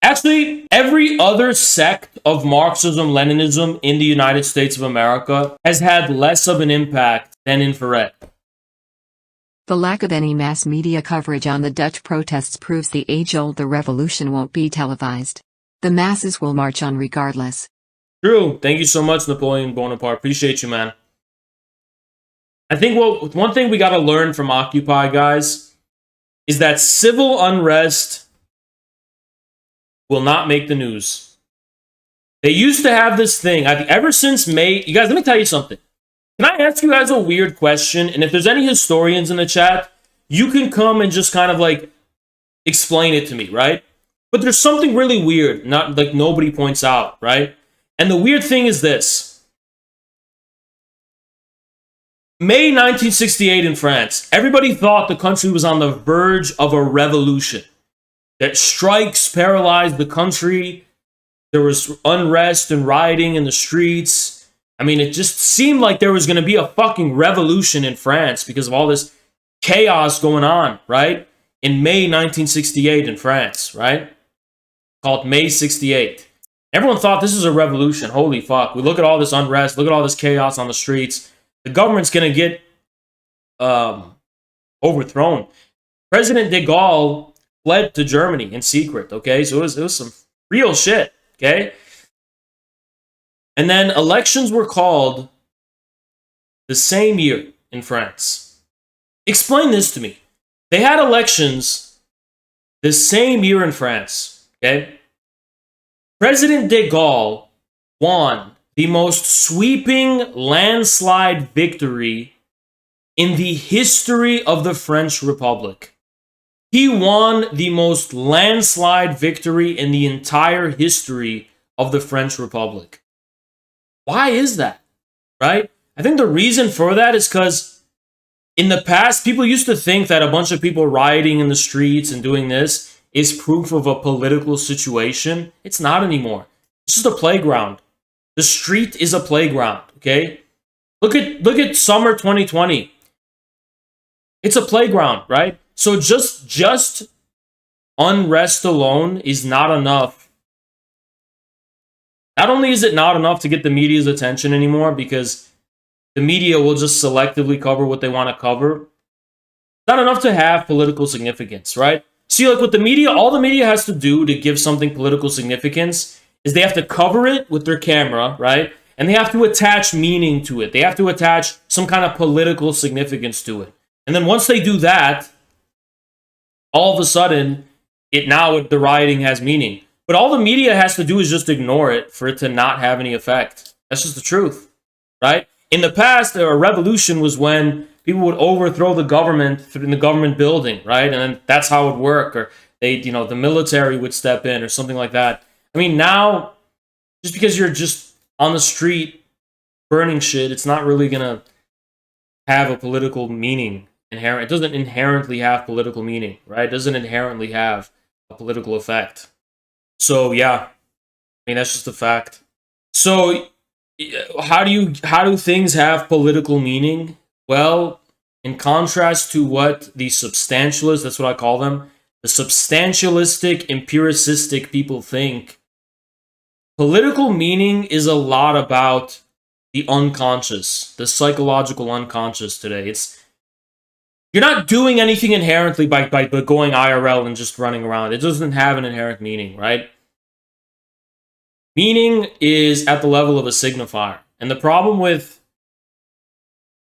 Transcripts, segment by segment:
Actually, every other sect of Marxism, Leninism in the United States of America has had less of an impact than infrared. The lack of any mass media coverage on the Dutch protests proves the age-old the revolution won't be televised. The masses will march on regardless. True. Thank you so much, Napoleon Bonaparte. Appreciate you, man. I think one thing we got to learn from Occupy, guys, is that civil unrest will not make the news. They used to have this thing, ever since May. You guys, let me tell you something. Can I ask you guys a weird question? And if there's any historians in the chat, you can come and just kind of like explain it to me, right? But there's something really weird, not like nobody points out, right? And the weird thing is this. May 1968 in France, everybody thought the country was on the verge of a revolution. That strikes paralyzed the country. There was unrest and rioting in the streets. I mean, it just seemed like there was going to be a fucking revolution in France because of all this chaos going on, right? In May 1968 in France, right? Called May 68. Everyone thought this is a revolution. Holy fuck. We look at all this unrest. Look at all this chaos on the streets. The government's going to get overthrown. President de Gaulle fled to Germany in secret, okay? So it was some real shit, okay? And then elections were called the same year in France. Explain this to me. They had elections the same year in France, okay? President de Gaulle won the most sweeping landslide victory in the history of the French Republic. He won the most landslide victory in the entire history of the French Republic. Why is that? Right? I think the reason for that is because in the past, people used to think that a bunch of people rioting in the streets and doing this is proof of a political situation. It's not anymore. It's just a playground. The street is a playground, okay? Look at summer 2020. It's a playground, right? So just unrest alone is not enough. Not only is it not enough to get the media's attention anymore, because the media will just selectively cover what they want to cover, it's not enough to have political significance, right? See, like with the media, all the media has to do to give something political significance is they have to cover it with their camera, right? And they have to attach meaning to it. They have to attach some kind of political significance to it. And then once they do that, all of a sudden, the rioting has meaning. But all the media has to do is just ignore it for it to not have any effect. That's just the truth, right? In the past, a revolution was when people would overthrow the government in the government building, right? And then that's how it would work. Or the military would step in or something like that. I mean, now, just because you're just on the street burning shit, it's not really going to have a political meaning. It doesn't inherently have political meaning, right? It doesn't inherently have a political effect. So, yeah. I mean, that's just a fact. So, how do things have political meaning? Well, in contrast to what the substantialists, that's what I call them, the substantialistic, empiricistic people think, political meaning is a lot about the unconscious, the psychological unconscious today. You're not doing anything inherently by going IRL and just running around. It doesn't have an inherent meaning, right? Meaning is at the level of a signifier. And the problem with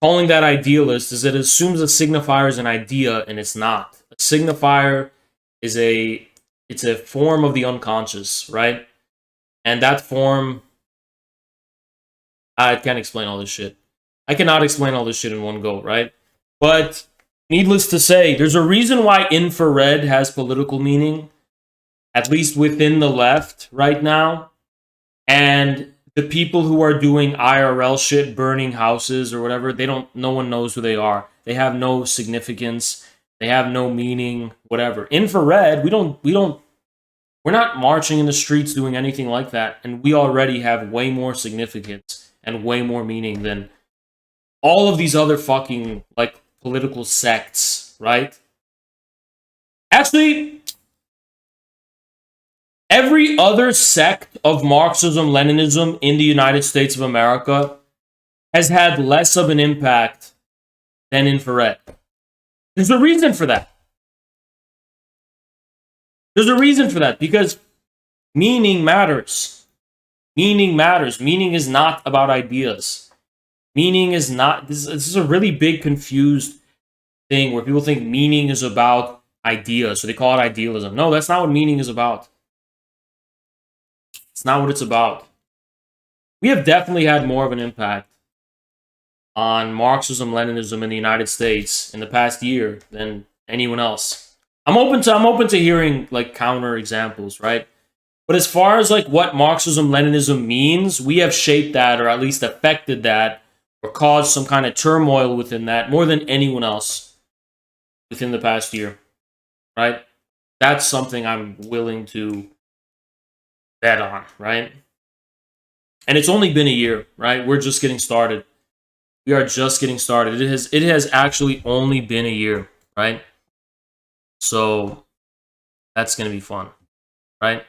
calling that idealist is that it assumes a signifier is an idea, and it's not. A signifier is a form of the unconscious, right? And that form, I can't explain all this shit. I cannot explain all this shit in one go, right? But needless to say, there's a reason why infrared has political meaning, at least within the left right now. And the people who are doing IRL shit, burning houses or whatever, no one knows who they are. They have no significance. They have no meaning, whatever. Infrared, we're not marching in the streets doing anything like that. And we already have way more significance and way more meaning than all of these other fucking, like, political sects, right? Actually, Every other sect of Marxism, Leninism in the United States of America has had less of an impact than infrared. There's a reason for that. There's a reason for that, because meaning matters. Meaning matters. Meaning is not about ideas. Meaning is not, this is a really big confused thing where people think meaning is about ideas, so they call it idealism. No, that's not what meaning is about. It's not what it's about. We have definitely had more of an impact on Marxism, Leninism in the United States in the past year than anyone else. I'm open to hearing like counter examples, right? But as far as like what Marxism, Leninism means, we have shaped that, or at least affected that, or caused some kind of turmoil within that more than anyone else within the past year, right? That's something I'm willing to bet on, right? And it's only been a year, right? We're just getting started. We are just getting started. It has actually only been a year, right? So that's going to be fun, right?